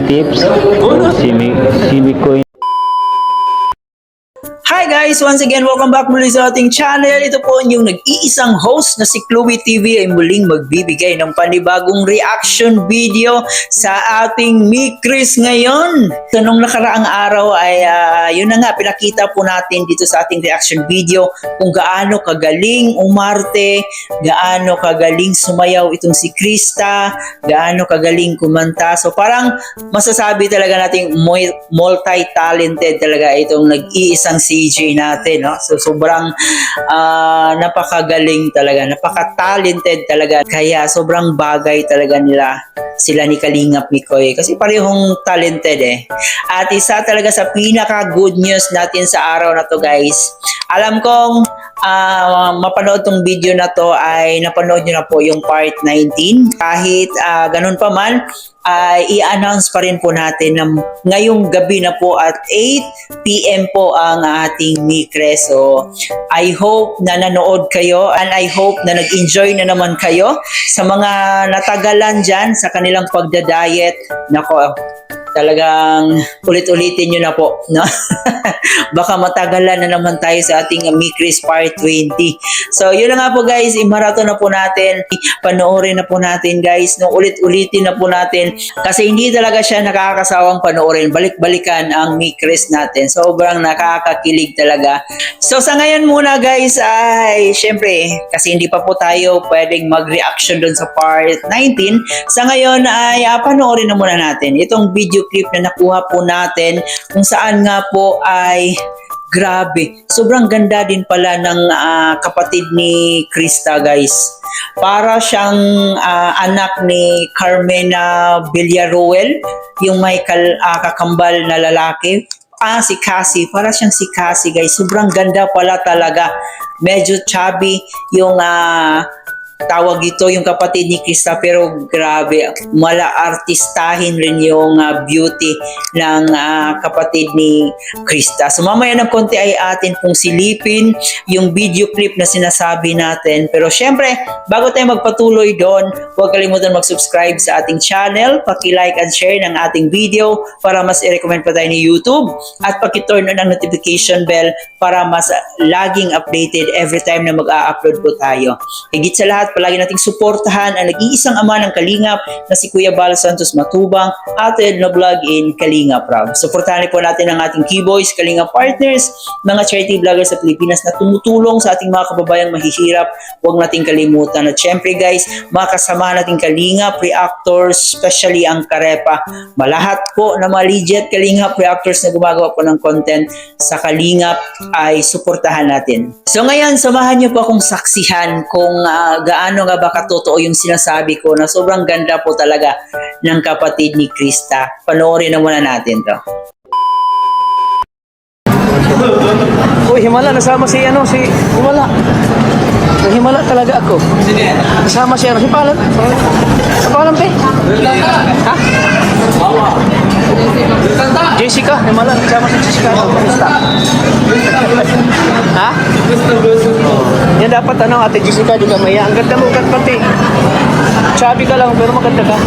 tips o si Mikoy. Hi guys! Once again, welcome back muli sa ating channel. Ito po yung nag-iisang host na si Chloe TV ay muling magbibigay ng panibagong reaction video sa ating Mikris ngayon. So nung nakaraang araw ay yun na nga, pinakita po natin dito sa ating reaction video kung gaano kagaling umarte, gaano kagaling sumayaw itong si Krista, gaano kagaling kumanta. So parang masasabi talaga nating multi-talented talaga itong nag-iisang CJ natin, no? So sobrang napakagaling talaga, napaka-talented talaga. Kaya sobrang bagay talaga sila ni Kalingap Mikoy kasi parehong talented eh. At isa talaga sa pinaka good news natin sa araw na to, guys. Alam kong mapanood tong video na to ay napanood nyo na po yung part 19. Kahit ganun pa man, i-announce pa rin po natin na ngayong gabi na po at 8 PM po ang ating Mikres. So, I hope na nanood kayo and I hope na nag-enjoy na naman kayo sa mga natagalan dyan sa kanilang pagda-diet. Nako, talagang ulit-ulitin nyo na po, no? Baka matagalan na naman tayo sa ating Mikris Part 20. So, yun na nga po, guys. I-marathon na po natin. Panoorin na po natin, guys. No, ulit-ulitin na po natin. Kasi hindi talaga siya nakakasawang panoorin. Balik-balikan ang Mikris natin. Sobrang nakakakilig talaga. So, sa ngayon muna, guys, ay syempre, kasi hindi pa po tayo pwedeng mag-reaction dun sa Part 19. Sa ngayon ay panoorin na muna natin itong video clip na nakuha po natin kung saan nga po ay grabe. Sobrang ganda din pala ng kapatid ni Krista, guys. Para siyang anak ni Carmena Villaruel, yung may kakambal na lalaki. Si Cassie. Para siyang si Cassie, guys. Sobrang ganda pala talaga. Medyo chubby yung tawag ito yung kapatid ni Krista, pero grabe, mala-artistahin rin yung beauty ng kapatid ni Krista. So mamaya ng konti ay atin pong silipin yung video clip na sinasabi natin. Pero syempre, bago tayo magpatuloy doon, huwag kalimutan mag-subscribe sa ating channel, paki-like and share ng ating video para mas i-recommend pa tayo ni YouTube, at paki-turn on ang notification bell para mas laging updated every time na mag-a-upload po tayo. Higit sa lahat, palagi nating suportahan ang nag-iisang ama ng Kalingap na si Kuya Bal Santos Matubang, atin na vlog in Kalingap Rob. Suportahan po natin ang ating Keyboys, Kalingap Partners, mga charity vloggers sa Pilipinas na tumutulong sa ating mga kababayang mahihirap. Huwag nating kalimutan. At syempre, guys, mga kasama nating Kalingap Reactors, especially ang Karepa. Malahat po na mga legit Kalingap Reactors na gumagawa po ng content sa Kalingap ay suportahan natin. So ngayon, samahan niyo po akong saksihan kung gaano nga ba katotoo yung sinasabi ko na sobrang ganda po talaga ng kapatid ni Krista. Panoorin na muna natin to. Uy, Himala, nasama si Himala. Himala talaga ako. Nasama si si Palan. Sa Palan, pe? Ha? Jessica, Himala, nasama si Jessica. Krista. Ha? Yan dapat Ate Jessica, di ka maya. Ang ganda mo, pati. Chubby ka lang, pero maganda ka.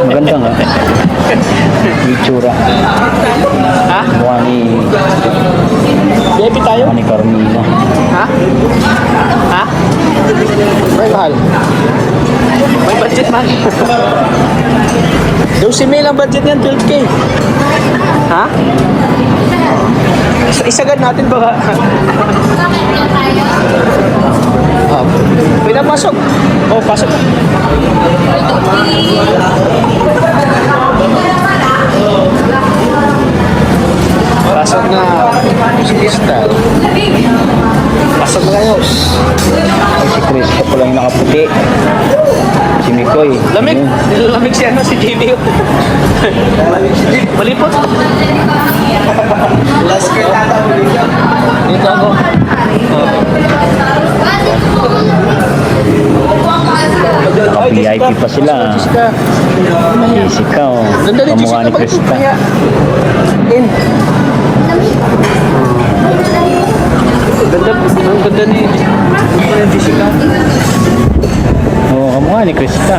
Maganda nga. Itsura. Ha? Mukha ni Baby tayo? Carmina. Ha? Ha? May mahal. May budget man. 12,000 ang budget niyan, 12K. Ha? Isagad natin baka. Pwede na pasok. Oh, pasok. Pasok na. Style. Pasok na kayo. Si Krista po lang yung nakaputi. Si Mikoy. Lamig. Nilalamig si si JB. Malipot. Last year Dito ako. VIP pa sila. Jessica, oh. Kamukha ni Krista. In. Ang ganda ni Jessica. Oo, kamukha ni Krista.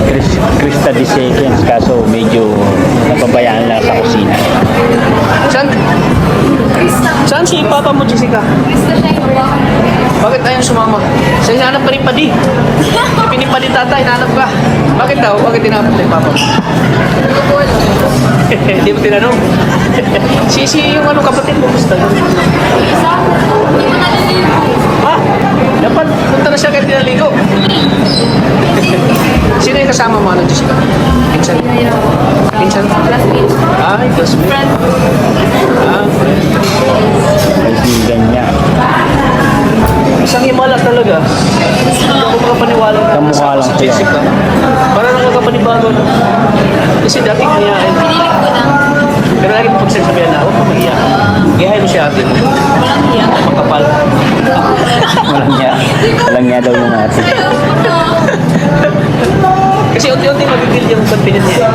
Krista. Krista de Seconds, kaso medyo napabayaan lang sa kusina. Saan si Papa mo, Jessica? Bakit ayaw sumama? Sa hinanap pa rin Padi. Pinipadi tata, hinanap ka. Bakit daw? Bakit hinanap tayo Papa mo? Hindi mo tinanong. si yung kapatid mo, gusto. Ha? Dapat punta na siya kahit tinaligo. Sino yung kasama mo, Jessica? Pinsan? Pinsan? Ay, classmate. Kaibigan niya. Isang himala talaga. Hindi ako makapaniwala na Kamukha lang si sila. Jessica. Parang nakakapanibago na. Kasi dati kaniyain. Pero lagi mo pagsasabihan na, huwag ka mag-iyak. Giyahin mo si ate. Makapal. Walang niya daw yung ate. Kasi unti-unti magigil yung confidence niya.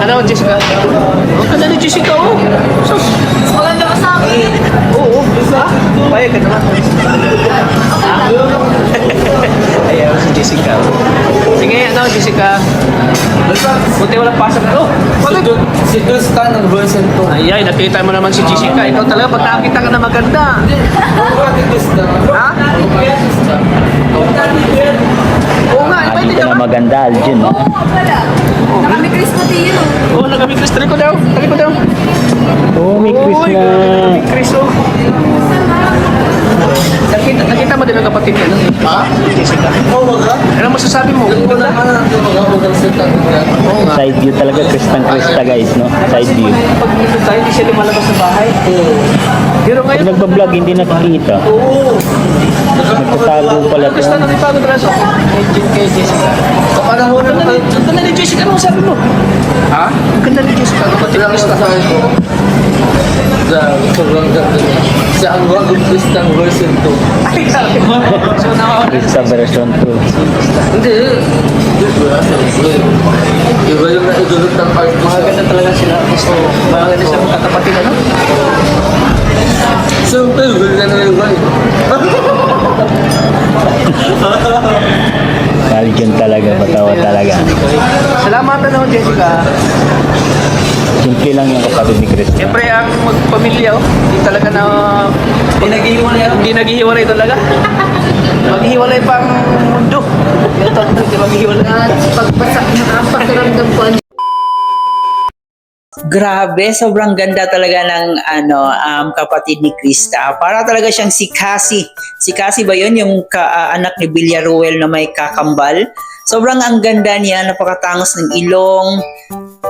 Ano, Jessica? Ang ganda ni Jessica, oh. Sus. Maganda ka sa akin. Oo, diba? Payag ka naman. Ayaw si Jessica. Sige, ano, Jessica? Buti walang pasok na. Oh, bakit? Si Krista ng version 2. Ay, nakita mo naman si Jessica. Ikaw talaga, pag nakakita ka na maganda. Bakit Krista? Ha? Oo nga, iba Hindi hindi ka na naman. maganda, Aljun. Oo, pala. Nakami Chris pati yun. Oo, nagami Chris. Tali ko daw. Tali ko daw. Oh, may Chris Uy, na. may Chris, oh. Nakita mo din ang kapatid niya, no? Ha? Jessica. Oo, wag ka? Ano masasabi mo? Yung Ganda. naman ang tumaga-ugang sita. Oo nga. Side view talaga, Krista guys, no? Side view. Pag dito tayo, hindi siya lumalabas sa bahay. Pero Pag ngayon, nagbablog, hindi nakikita. oo. Nagtatago pala Krista, ito. nakipagod raso. Kay Jessica. Sa panahon na naman, Ang ganda ni Jessica, ano sabi mo? ha? Ang ganda ni Jessica, kapatid Ilang Krista. masasabi ko? Sobrang ganda niya. Siya ang wagong Krista ng version 2. Ay, sabi mo. So, Krista version 2. Hindi. Diba? Iba yung naidulot ng art ko mga ganda talaga sila. So, mga ganda sila magkakapatid, ano? Siyempre, ganda na yung iba. Aljun talaga, patawa talaga. Salamat, ano, Jessica. Simple lang yung kapatid ni Krista. Siyempre, ang magpamilya, oh, hindi talaga na... Hindi naghihiwalay talaga. Maghihiwalay pa ang mundo. Ito, hindi maghihiwalay. Pagpasak na ang pakiramdam ko. Grabe, sobrang ganda talaga ng kapatid ni Krista. Para talaga siyang si Cassie. Si Cassie ba 'yun, yung anak ni Villaruel na may kakambal? Sobrang ang ganda niya, napakatangos ng ilong.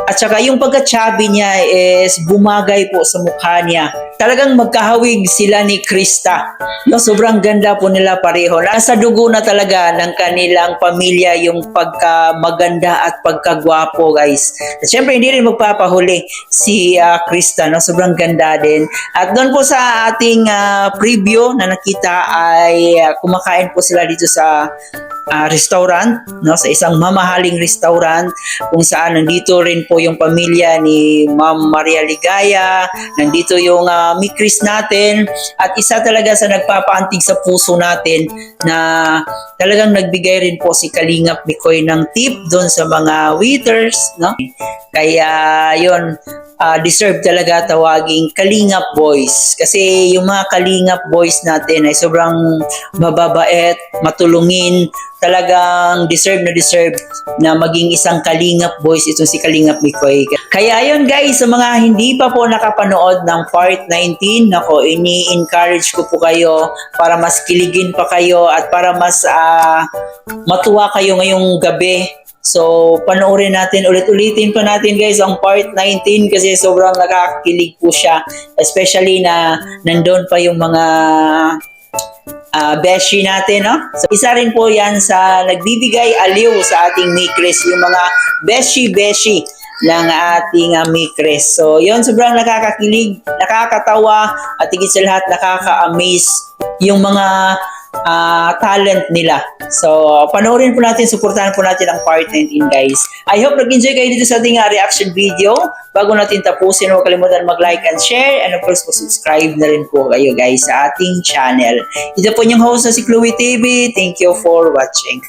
At saka yung pagka-chubby niya is bumagay po sa mukha niya. Talagang magkahawig sila ni Krista. No, sobrang ganda po nila pareho. Nasa dugo na talaga ng kanilang pamilya yung pagka-maganda at pagkagwapo, guys. At syempre, hindi rin magpapahuli si Krista. No? Sobrang ganda din. At doon po sa ating preview na nakita ay kumakain po sila dito sa restaurant, no, sa isang mamahaling restaurant kung saan nandito rin po yung pamilya ni Ma'am Maria Ligaya, nandito yung Mikris natin, at isa talaga sa nagpapaantig sa puso natin na talagang nagbigay rin po si Kalingap Mikoy ng tip doon sa mga waiters, no? Kaya yon, deserve talaga tawaging Kalingap Boys. Kasi yung mga Kalingap Boys natin ay sobrang mababait, matulungin, talagang deserve na maging isang Kalingap Boys itong si Kalingap Mikoy. Kaya yun guys, sa mga hindi pa po nakapanood ng part 19, nako, ini-encourage ko po kayo para mas kiligin pa kayo at para mas matuwa kayo ngayong gabi. So, panoorin natin, ulit-ulitin pa natin guys ang part 19 kasi sobrang nakakakilig po siya. Especially na nandun pa yung mga beshi natin, no? So, isa rin po yan sa nagbibigay aliw sa ating Mikris, yung mga beshi ng ating Mikris. So, yun, sobrang nakakakilig, nakakatawa, at higit sa lahat, nakaka-amaze yung mga talent nila. So, panoorin po natin, supportahan po natin ang part 19 guys. I hope nag-enjoy kayo dito sa ating reaction video. Bago natin tapusin, huwag kalimutan mag-like and share, and of course, subscribe na rin po kayo guys sa ating channel. Ito po yung host na si Chloe TV. Thank you for watching.